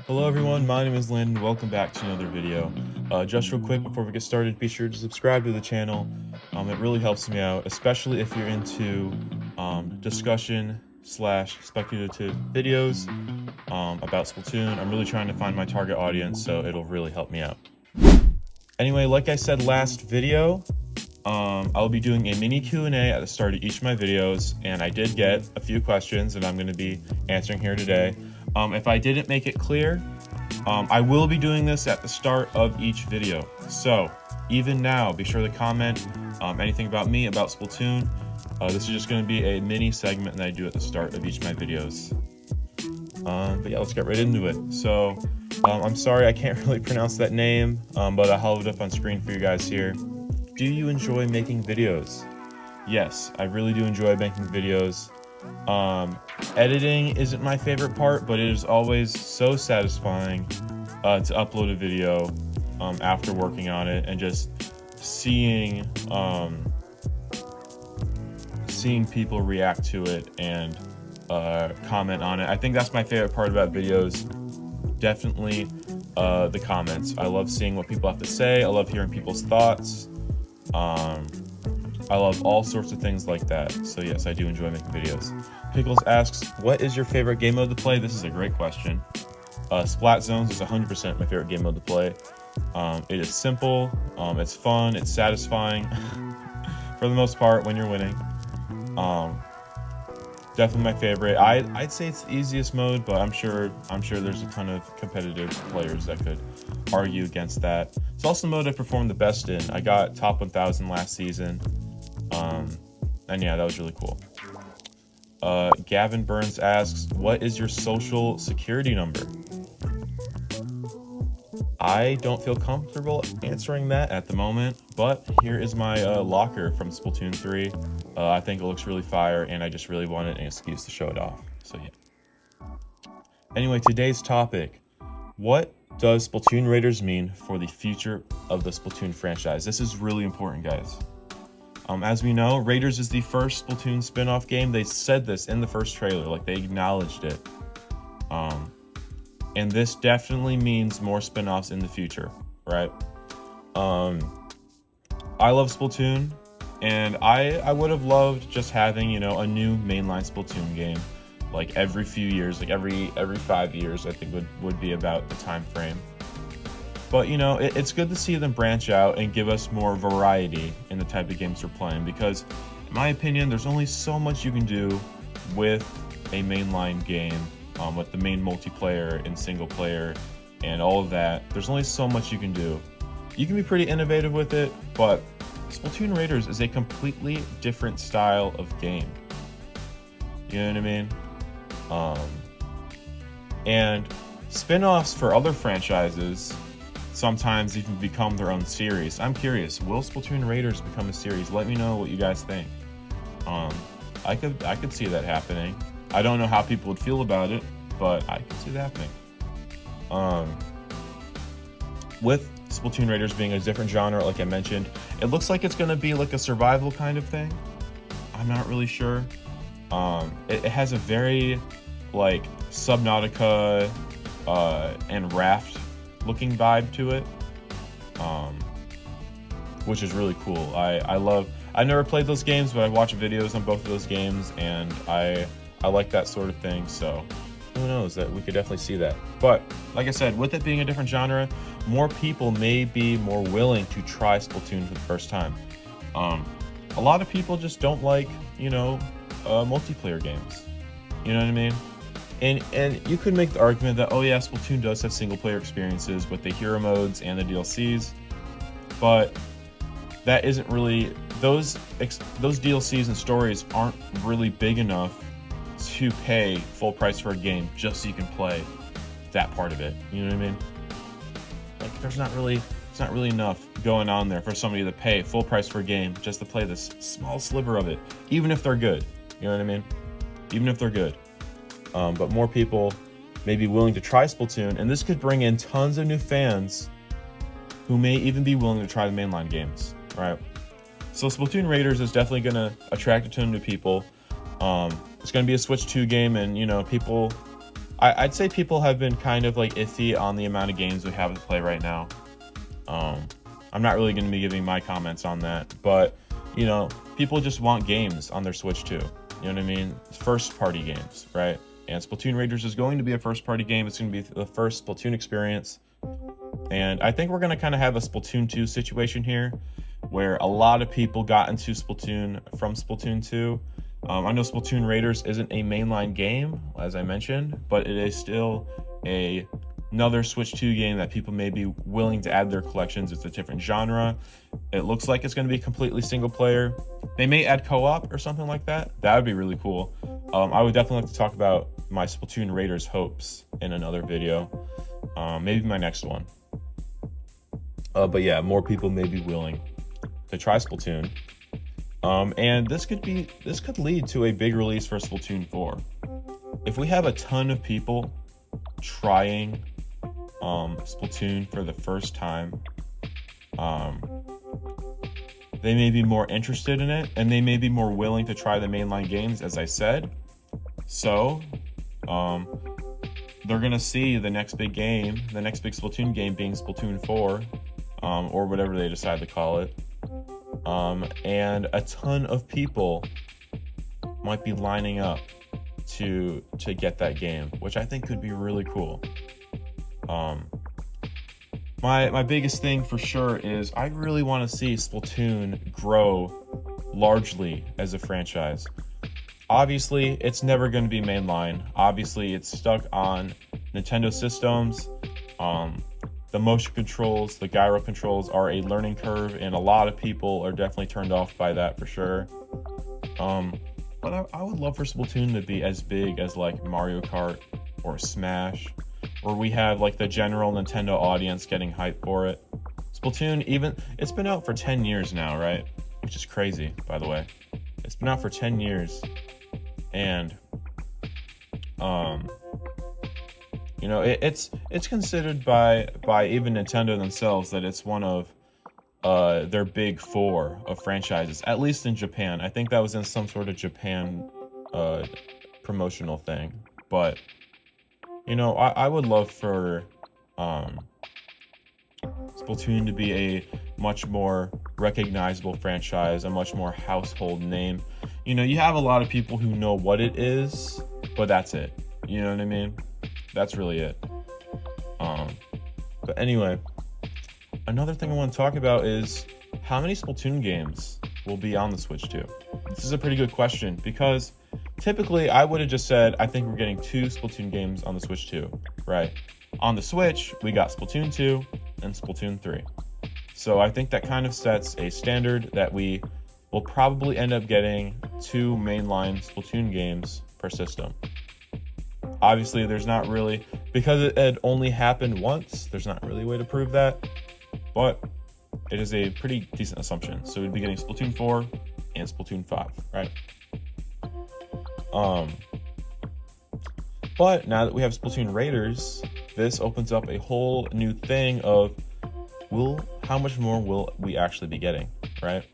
Hello everyone, my name is Landon. Welcome back to another video. Just real quick before we get started, be sure to subscribe to the channel. It really helps me out, especially if you're into discussion / speculative videos about Splatoon. I'm really trying to find my target audience, so it'll really help me out. Anyway, like I said last video, I'll be doing a mini Q&A at the start of each of my videos, and I did get a few questions that I'm going to be answering here today. If I didn't make it clear, I will be doing this at the start of each video. So even now, be sure to comment anything about me, about Splatoon. This is just going to be a mini segment that I do at the start of each of my videos. But yeah, let's get right into it. So I'm sorry I can't really pronounce that name, but I'll hold it up on screen for you guys here. Do you enjoy making videos? Yes, I really do enjoy making videos. Editing isn't my favorite part, but it is always so satisfying to upload a video after working on it and just seeing people react to it and comment on it. I think that's my favorite part about videos. Definitely the comments. I love seeing what people have to say. I love hearing people's thoughts. I love all sorts of things like that. So yes, I do enjoy making videos. Pickles asks, what is your favorite game mode to play? This is a great question. Splat Zones is 100% my favorite game mode to play. It is simple, it's fun, it's satisfying for the most part when you're winning. Definitely my favorite. I'd say it's the easiest mode, but I'm sure there's a ton of competitive players that could argue against that. It's also the mode I performed the best in. I got top 1000 last season. And yeah, that was really cool. Gavin Burns asks, what is your social security number? I don't feel comfortable answering that at the moment, but here is my locker from Splatoon 3. I think it looks really fire, and I just really wanted an excuse to show it off. So yeah. Anyway, today's topic. What does Splatoon Raiders mean for the future of the Splatoon franchise? This is really important, guys. As we know, Raiders is the first Splatoon spin-off game. They said this in the first trailer, like they acknowledged it. And this definitely means more spin-offs in the future, right? I love Splatoon, and I would have loved just having, you know, a new mainline Splatoon game, like every few years, like every 5 years, I think would be about the time frame. But, you know, it's good to see them branch out and give us more variety in the type of games we're playing, because, in my opinion, there's only so much you can do with a mainline game, with the main multiplayer and single player and all of that. There's only so much you can do. You can be pretty innovative with it, but Splatoon Raiders is a completely different style of game. You know what I mean? And spin-offs for other franchises sometimes even become their own series. I'm curious, will Splatoon Raiders become a series? Let me know what you guys think. I could see that happening. I don't know how people would feel about it, but I could see that happening. With Splatoon Raiders being a different genre, like I mentioned, it looks like it's going to be like a survival kind of thing. I'm not really sure. It has a very like Subnautica and Raft looking vibe to it, which is really cool. I never played those games, but I watched videos on both of those games, and I like that sort of thing. So who knows, that we could definitely see that. But like I said, with it being a different genre, more people may be more willing to try Splatoon for the first time. A lot of people just don't like, you know, multiplayer games. You know what I mean? And you could make the argument that, oh yeah, Splatoon does have single player experiences with the hero modes and the DLCs, but that isn't really, those DLCs and stories aren't really big enough to pay full price for a game just so you can play that part of it. You know what I mean? Like, it's not really enough going on there for somebody to pay full price for a game just to play this small sliver of it, even if they're good. You know what I mean? Even if they're good. But more people may be willing to try Splatoon, and this could bring in tons of new fans who may even be willing to try the mainline games, right? So Splatoon Raiders is definitely going to attract a ton of new people. It's going to be a Switch 2 game, and, you know, people I'd say people have been kind of like iffy on the amount of games we have to play right now. I'm not really going to be giving my comments on that, but you know, people just want games on their Switch too. You know what I mean? First party games, right? And Splatoon Raiders is going to be a first party game. It's going to be the first Splatoon experience. And I think we're going to kind of have a Splatoon 2 situation here, where a lot of people got into Splatoon from Splatoon 2. I know Splatoon Raiders isn't a mainline game, as I mentioned, but it is still another Switch 2 game that people may be willing to add their collections. It's a different genre. It looks like it's going to be completely single player. They may add co-op or something like that. That would be really cool. I would definitely like to talk about my Splatoon Raiders hopes in another video. Maybe my next one. But yeah, more people may be willing to try Splatoon. And this could lead to a big release for Splatoon 4. If we have a ton of people trying Splatoon for the first time, they may be more interested in it, and they may be more willing to try the mainline games, as I said. So they're gonna see the next big game, the next big Splatoon game being Splatoon 4, or whatever they decide to call it. And a ton of people might be lining up to get that game, which I think could be really cool. My biggest thing for sure is I really want to see Splatoon grow largely as a franchise. Obviously, it's never going to be mainline. Obviously, it's stuck on Nintendo systems. The motion controls, the gyro controls are a learning curve, and a lot of people are definitely turned off by that for sure. But I would love for Splatoon to be as big as like Mario Kart or Smash, where we have like the general Nintendo audience getting hyped for it. Splatoon, it's been out for 10 years now, right? Which is crazy, by the way. It's been out for 10 years. And you know, it's considered by even Nintendo themselves that it's one of their big four of franchises, at least in Japan. I think that was in some sort of Japan promotional thing. But you know, I would love for Splatoon to be a much more recognizable franchise, a much more household name. You know, you have a lot of people who know what it is, but that's it. You know what I mean? That's really it. But anyway, another thing I want to talk about is how many Splatoon games will be on the Switch 2? This is a pretty good question, because typically I would have just said I think we're getting 2 Splatoon games on the Switch 2, right? On the Switch, we got Splatoon 2 and Splatoon 3. So I think that kind of sets a standard that we will probably end up getting 2 mainline Splatoon games per system. Obviously, there's not really, because it had only happened once, there's not really a way to prove that, but it is a pretty decent assumption. So we'd be getting Splatoon 4 and Splatoon 5, right? But now that we have Splatoon Raiders, this opens up a whole new thing of how much more will we actually be getting, right?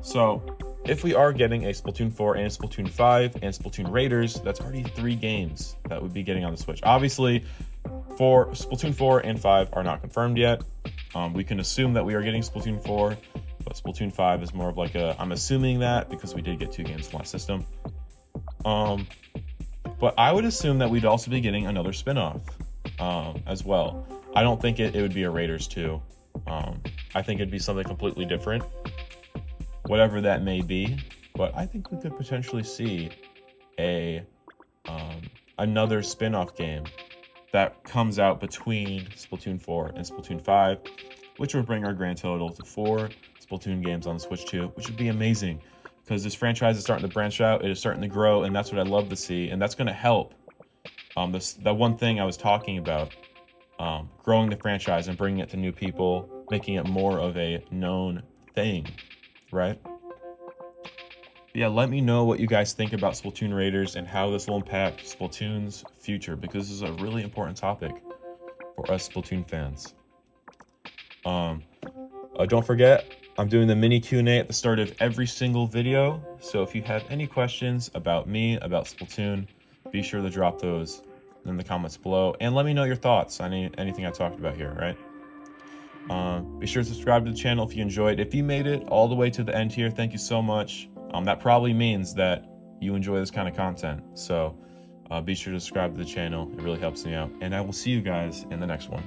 So if we are getting a Splatoon 4 and a Splatoon 5 and Splatoon Raiders, that's already 3 games that would be getting on the Switch. Obviously, for Splatoon 4 and 5 are not confirmed yet. We can assume that we are getting Splatoon 4, but Splatoon 5 is more of like I'm assuming that because we did get 2 games from last system. But I would assume that we'd also be getting another spin-off as well. I don't think it would be a Raiders 2. I think it'd be something completely different, whatever that may be. But I think we could potentially see another spin-off game that comes out between Splatoon 4 and Splatoon 5, which would bring our grand total to 4 Splatoon games on the Switch 2, which would be amazing, because this franchise is starting to branch out, it is starting to grow, and that's what I love to see, and that's going to help. That one thing I was talking about, growing the franchise and bringing it to new people, making it more of a known thing, right? Yeah, let me know what you guys think about Splatoon Raiders and how this will impact Splatoon's future, because this is a really important topic for us Splatoon fans. Don't forget, I'm doing the mini Q&A at the start of every single video, so if you have any questions about me, about Splatoon, be sure to drop those in the comments below, and let me know your thoughts on anything I talked about here, right? Be sure to subscribe to the channel if you enjoyed. If you made it all the way to the end here, thank you so much. That probably means that you enjoy this kind of content. So be sure to subscribe to the channel. It really helps me out. And I will see you guys in the next one.